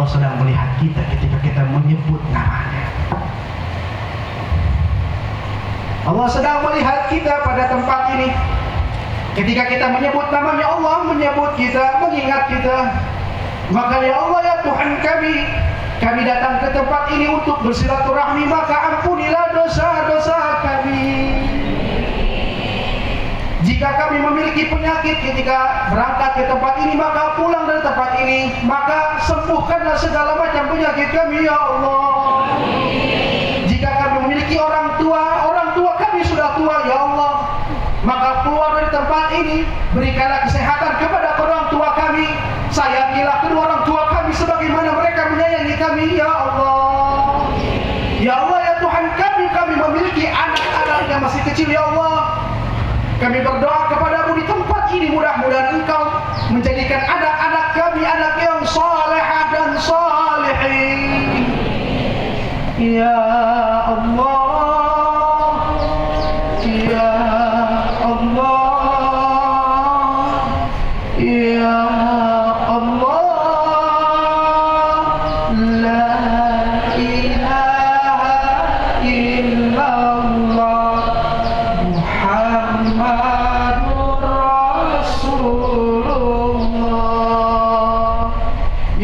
sedang melihat kita ketika kita menyebut namanya. Allah sedang melihat kita pada tempat ini ketika kita menyebut namanya. Allah menyebut kita, mengingat kita. Maka ya Allah, ya Tuhan kami datang ke tempat ini untuk bersilaturahmi, maka ampunilah dosa-dosa kami. Jika kami memiliki penyakit ketika berangkat ke tempat ini, maka pulang dari tempat ini, maka sembuhkanlah segala macam penyakit kami ya Allah. Jika kami memiliki orang tua kami sudah tua ya Allah, maka keluar dari tempat ini, berikanlah kesehatan kepada orang tua kami. Sayangilah kedua orang tua kami sebagaimana mereka menyayangi kami ya Allah. Ya Allah, ya Tuhan kami memiliki anak-anak yang masih kecil ya Allah. Kami berdoa kepadamu di tempat ini, mudah-mudahan Engkau menjadikan anak-anak kami anak yang salehah dan salihin. Ya Allah, ya Allah, ya Allah, la ilaha illallah, Muhammadur Rasulullah.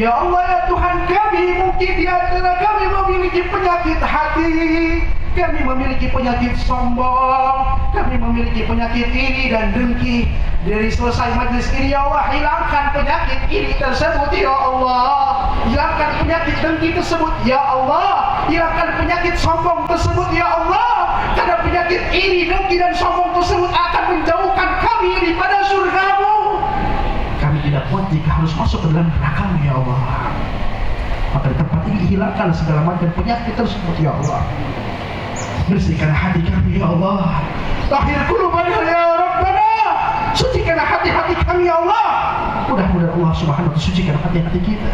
Ya Allah, ya Tuhan kami, mungkin di antara kami memiliki penyakit hati, kami memiliki penyakit sombong, kami memiliki penyakit iri dan dengki. Dari selesai majlis ini ya Allah, hilangkan penyakit iri tersebut ya Allah, hilangkan penyakit dengki tersebut ya Allah, hilangkan penyakit sombong tersebut ya Allah. Karena penyakit iri, dengki dan sombong tersebut akan menjauhkan kami daripada surgamu. Kami tidak kuat jika harus masuk ke dalam neraka-Mu ya Allah. Maka di tempat ini hilangkan segala macam penyakit tersebut ya Allah. Bersihkan hati kami ya Allah. Tahhir qulubana ya Rabbana. Sucikanlah hati-hati kami ya Allah. Mudah-mudahan Allah Subhanahu wa ta'ala sucikan hati-hati kita,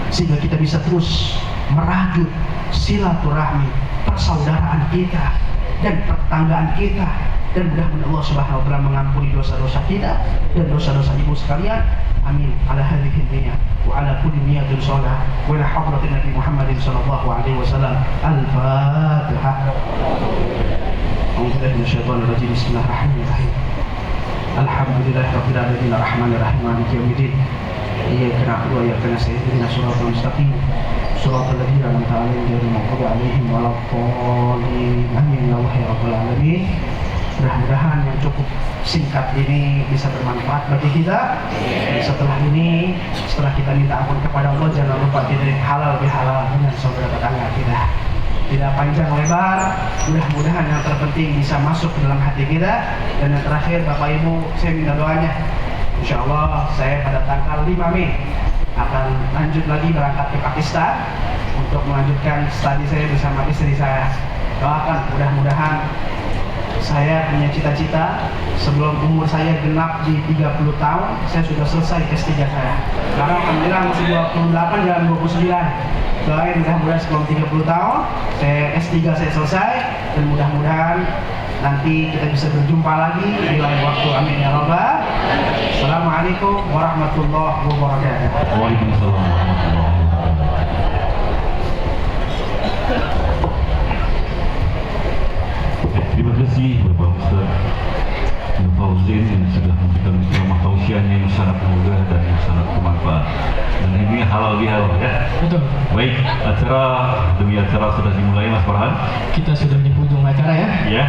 sehingga kita bisa terus merajut silaturahmi persaudaraan kita dan pertanggaan kita. Dan mudah-mudahan Allah Subhanahu wa ta'ala mengampuni dosa-dosa kita dan dosa-dosa ibu sekalian. Amin. Ala hadhihi niyyah wa ala kulli niyyatin shalah wa ila hadratin Nabi Muhammadin sallallahu alaihi wasallam. Al-Fatihah. A'udzu billahi minasyaitonir rajim. Bismillahirrahmanirrahim. Alhamdulillahirabbil alamin arrahmanir rahim maliki yaumiddin. Iyyaka na'budu wa iyyaka nasta'in. Ihdinas siratal mustaqim. Shiratal ladzina an'amta 'alaihim ghairil maghdubi 'alaihim waladdallin. Amin ya Allah ya rabbal alamin. Mudah-mudahan yang cukup singkat ini bisa bermanfaat bagi kita. Setelah ini, setelah kita minta ampun kepada Allah, jangan lupa kita halal bihalal dengan saudara tetangga kita. Tidak panjang lebar, mudah-mudahan yang terpenting bisa masuk ke dalam hati kita. Dan yang terakhir, Bapak Ibu, saya minta doanya. Insya Allah saya pada tanggal 5 Mei akan lanjut lagi berangkat ke Pakistan untuk melanjutkan studi saya bersama istri saya. Doakan mudah-mudahan saya punya cita-cita sebelum umur saya genap di 30 tahun saya sudah selesai S3 saya. Sekarang alhamdulillah masih 28 dan 29. Doain mudah-mudahan sebelum 30 tahun saya S3 saya selesai, dan mudah-mudahan nanti kita bisa berjumpa lagi di lain waktu. Amin ya rabbal. Assalamualaikum warahmatullahi wabarakatuh. Waalaikumsalam warahmatullahi wabarakatuh. Terima kasih Bapak Ustaz Fauzin yang sudah memberikan ceramah tausiahnya yang sangat mudah dan yang sangat bermanfaat. Dan ini halal bihalal ya. Betul. Baik, demi acara sudah dimulai Mas Farhan. Kita sudah di ujung acara ya. Ya,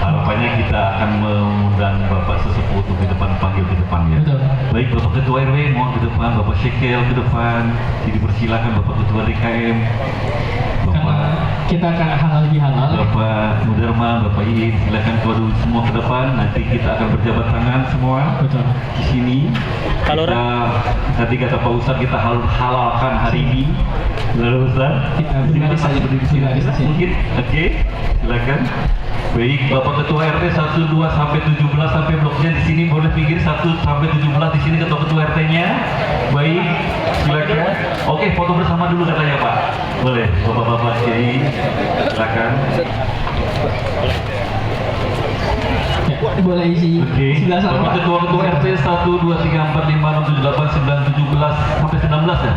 harapannya kita akan mengundang Bapak Sesepuh untuk di depan, panggil ke depan ya. Betul. Baik, Bapak Ketua RW mohon ke depan, Bapak Syekel ke depan, jadi persilakan Bapak Ketua DKM, Bapak Kita akan halal bihalal. Bapak Mudarma, Bapak Iin, silakan keluar dulu semua ke depan. Nanti kita akan berjabat tangan semua Betul. di sini. Kalau Kita, tadi kata Pak Ustadz kita halalkan hari ini. Lalu Ustadz, Kita berdiri saja. berdiri sini Berdiri saja. mungkin. Oke, silakan. Baik, Bapak Ketua RT 1, 2 sampai 17 sampai bloknya di sini boleh pinggir 1 sampai 17 di sini Ketua RT-nya. Baik, silakan. Oke, foto bersama dulu katanya Pak. Boleh, Bapak-bapak kiri. Silakan. Ya, boleh isi Oke. sebelah sana. Bapak Pak. Ketua RT 1, 2, 3, 4, 5, 6, 7, 8, 9, 17 sampai 19 ya.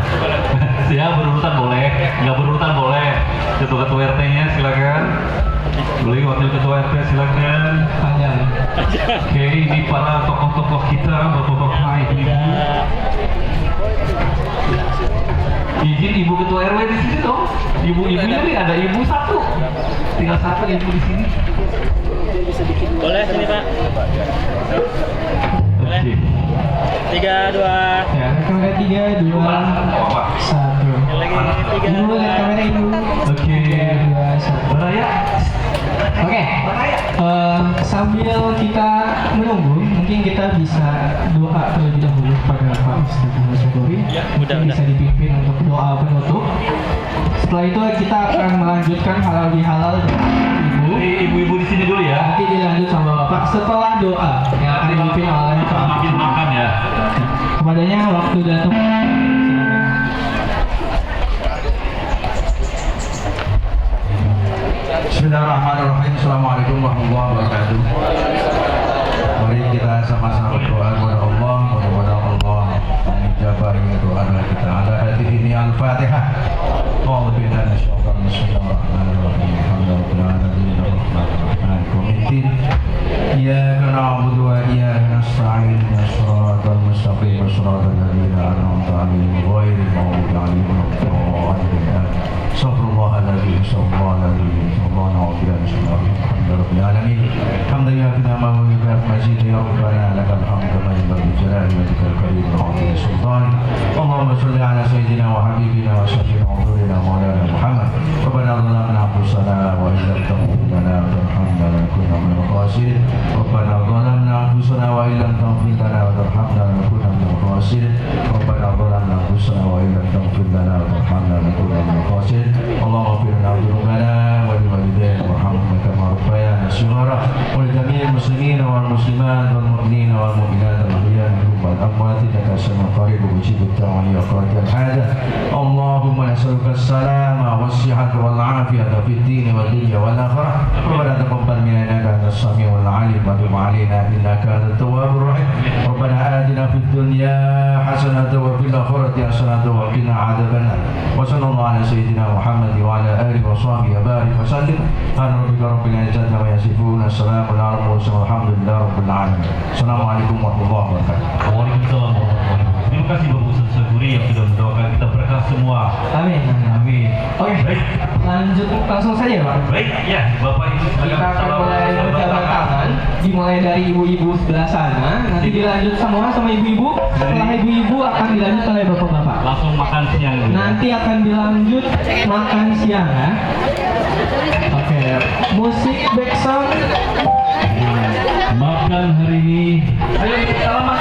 Ya berurutan boleh, nggak berurutan boleh. Ketua RT-nya silakan. Boleh wakil ketua RT silakan. Panjang. Oke, ini para tokoh-tokoh kita, bapak-bapak, ibu-ibu. Izin ibu ketua RW di sini dong. Ibu-ibunya nih ada ibu satu. Tinggal satu ibu di sini. boleh sini Pak. Boleh. Oke. 3, 2. Ya, kamera 3, 2, Apa? 1. Yang lagi 3. Ibu lihat kamera ibu. Oke. 3, 2, 1. Beraya. Oke, sambil kita menunggu, mungkin kita bisa doa terlebih dahulu kepada Pak Ustadz Muhammad Syukuri. Udah. Bisa dipimpin untuk doa penutup. Setelah itu kita akan melanjutkan halal bihalal dengan ibu. Ini ibu-ibu di sini dulu ya. Nanti dilanjut sama Bapak setelah doa yang akan dipimpin oleh Pak Bikin makan ya. Kepadanya waktu datang. Bismillahirrahmanirrahim. Assalamualaikum warahmatullahi wabarakatuh. Mari kita sama-sama berdoa kepada Allah. Mudah-mudahan Allah mengijabahi doa kita. Ala hadhihi ini al-Fatihah. Qul billahi minasyaitonir rajim. Bismillahirrahmanirrahim. Alhamdulillahirabbil alamin. Arrahmanirrahim. Iyyaka na'budu wa iyyaka nasta'in. Shiratal mustaqim. Shiratal ladzina an'amta 'alaihim ghairil maghdubi 'alaihim waladdallin. Astagfirullahaladzim, astagfirullahaladzim, Rabbil alamin. Hamdan yafina ma yukat majid ya Rabbana lakal hamd kama yanbaghi li jalali wajhikal karim wa 'azimi sultanik. Allahumma shalli ala sayyidina wa habibina wa syafi'ina wa nurina maulana Muhammad. Rabbana zalamna anfusana wa illam taghfir lana wa tarhamna lanakunanna minal khasirin. Rabbana zalamna anfusana wa illam taghfir lana wa tarhamna lanakunanna minal khasirin. Rabbana zalamna anfusana wa illam taghfir lana wa tarhamna lanakunanna minal khasirin. اللهم اغفر لنا ذنوبنا ولوالدينا وارحمهما كما ربيانا صغارا ولجميع المسلمين والمسلمات والمؤمنين والمؤمنات الاحياء منهم والاموات انك سميع قريب مجيب الدعوة يا قاضي الحاجة. اللهم نسألك السلامة والصحة والعافية في الدين والدنيا والآخرة. ربنا تقبل منا انك انت السميع العليم وتب علينا انك انت التواب الرحيم. ربنا آتنا في الدنيا حسنة وفي الآخرة حسنة وقنا عذاب النار. وصلى الله على سيدنا محمد وعلى آله وصحبه وبارك وسلم. سبحان ربك رب العزة عما يصفون. السلام على المرسلين والحمد لله رب العالمين. Assalamualaikum warahmatullahi wabarakatuh. Waalaikumsalam warahmatullahi wabarakatuh. Terima kasih Bapak Ustadz Syukuri yang sudah mendoakan kita berkah semua. Amin. Amin. Oke, Baik. lanjut langsung saja Pak. Baik, ya Bapak Ibu Kita silakan. akan mulai berjabat tangan, dimulai dari ibu-ibu sebelah sana, nanti dilanjut semua sama ibu-ibu. Setelah ibu-ibu akan dilanjut oleh bapak-bapak. Langsung makan siang dulu. Nanti akan dilanjut makan siang ya. Oke, musik back sound. Makan hari ini. Ayo salaman.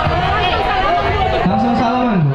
Langsung salaman Bu.